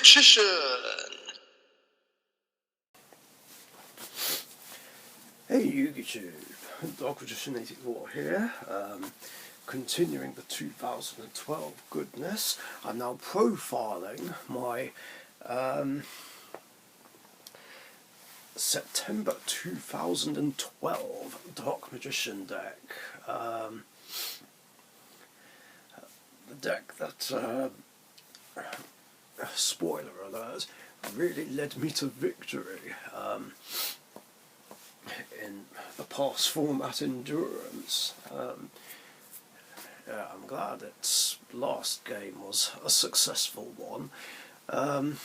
Richician! Hey YouTube, Richician84 here, continuing the 2012 goodness. I'm now profiling my September 2012 Dark Magician deck. The deck that, spoiler alert, really led me to victory in the past format endurance. Yeah, I'm glad its last game was a successful one. Of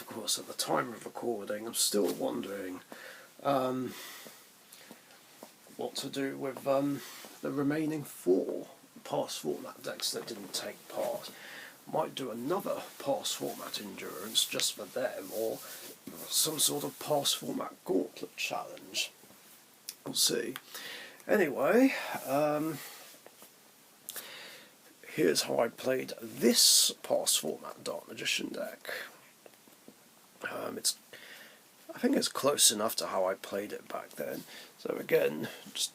course, at the time of recording, I'm still wondering what to do with the remaining 4 past format decks that didn't take part. Might do another past format endurance just for them, or some sort of past format gauntlet challenge. We'll see. Anyway, here's how I played this past format Dark Magician deck. I think it's close enough to how I played it back then. So again, just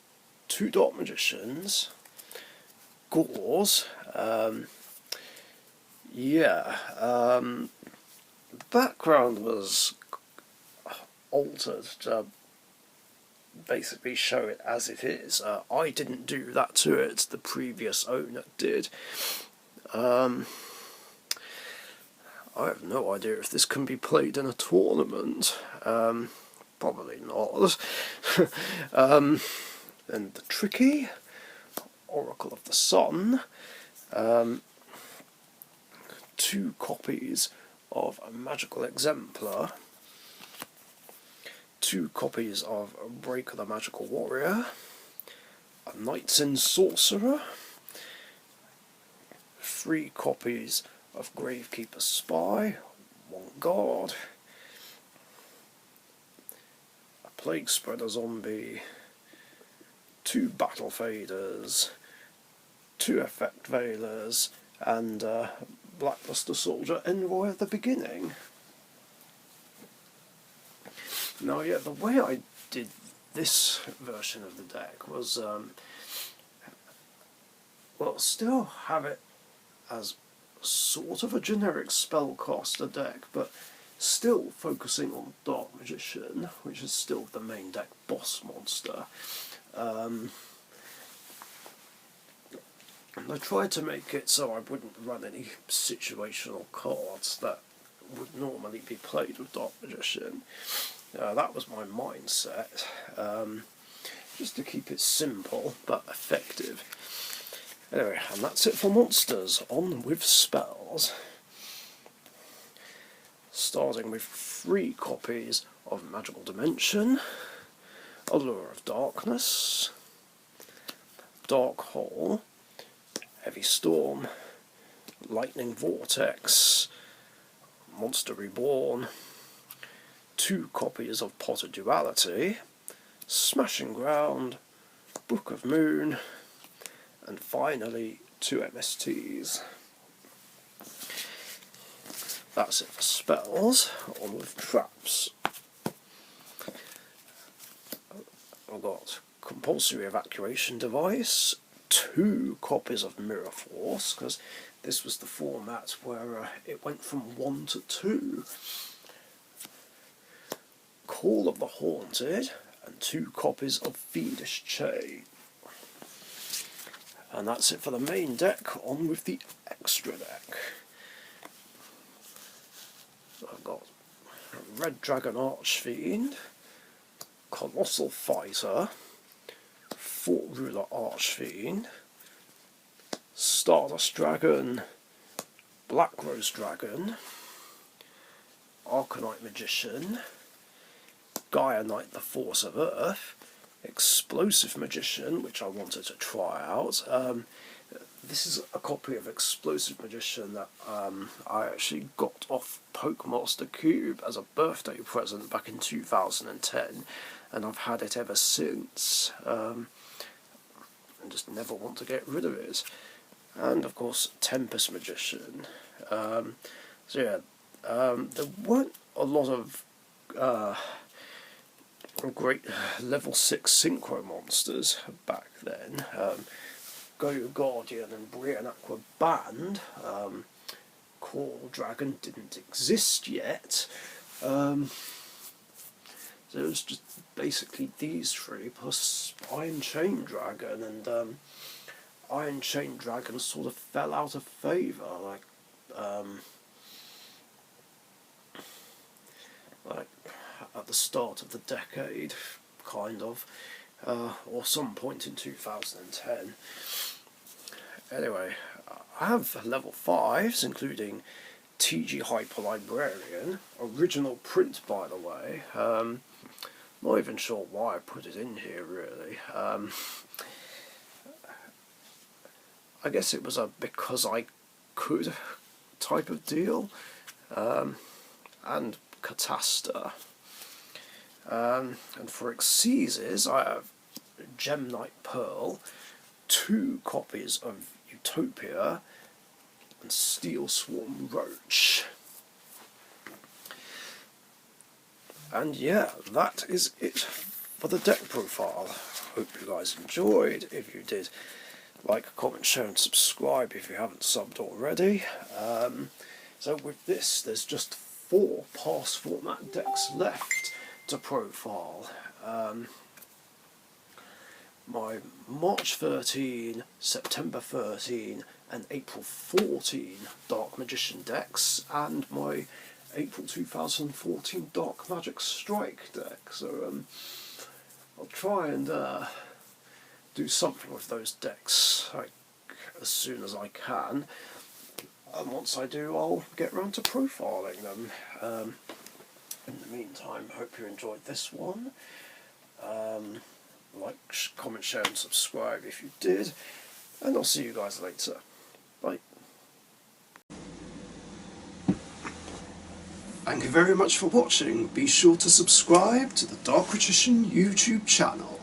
2 Dark Magicians, Gauls. Background was altered to basically show it as it is. I didn't do that to it, the previous owner did. I have no idea if this can be played in a tournament. Probably not. And the Tricky, Oracle of the Sun, 2 copies of a Magical Exemplar, 2 copies of Break of the Magical Warrior, a Knights in Sorcerer, 3 copies of Gravekeeper Spy, 1 Guard, a Plague Spreader Zombie, 2 Battle Faders, 2 Effect Veilers, and Blackluster Soldier Envoy at the beginning. Now, yeah, the way I did this version of the deck was, well, still have it as sort of a generic spellcaster deck, but still focusing on Dark Magician, which is still the main deck boss monster. And I tried to make it so I wouldn't run any situational cards that would normally be played with Dark Magician. That was my mindset, just to keep it simple but effective. Anyway, and that's it for monsters. On with spells. Starting with 3 copies of Magical Dimension, Allure of Darkness, Dark Hole, Heavy Storm, Lightning Vortex, Monster Reborn, 2 copies of Potter Duality, Smashing Ground, Book of Moon, and finally 2 MSTs. That's it for spells. On with traps. I've got Compulsory Evacuation Device, 2 copies of Mirror Force, because this was the format where it went from 1 to 2. Call of the Haunted, and 2 copies of Fiendish Chain. And that's it for the main deck. On with the extra deck. I've got Red Dragon Archfiend, Colossal Fighter, Fort Ruler Archfiend, Stardust Dragon, Black Rose Dragon, Arcanite Magician, Gaia Knight the Force of Earth, Explosive Magician, which I wanted to try out. This is a copy of Explosive Magician that I actually got off Pokemaster Cube as a birthday present back in 2010, and I've had it ever since, and just never want to get rid of it. And of course Tempest Magician, So yeah, there weren't a lot of great level 6 synchro monsters back then. Go Guardian and Brian Aqua banned. Coral Dragon didn't exist yet. So it was just basically these three plus Iron Chain Dragon, and Iron Chain Dragon sort of fell out of favour, like at the start of the decade, kind of, or some point in 2010. Anyway, I have level 5s, including TG Hyper Librarian, original print by the way. Not even sure why I put it in here really. I guess it was a because I could type of deal, and Catasta. And for Exceses, I have Gem Knight Pearl, 2 copies of Utopia, and Steel Swarm Roach. And yeah, that is it for the deck profile. Hope you guys enjoyed. If you did, like, comment, share and subscribe if you haven't subbed already. So with this, there's just 4 pass format decks left to profile. My March 13, September 13 and April 14 Dark Magician decks, and my April 2014 Dark Magic Strike deck. So I'll try and do something with those decks as soon as I can, and once I do I'll get round to profiling them. In the meantime, hope you enjoyed this one. Like, comment, share and subscribe if you did, and I'll see you guys later. Bye. Thank you very much for watching. Be sure to subscribe to the Richician YouTube channel.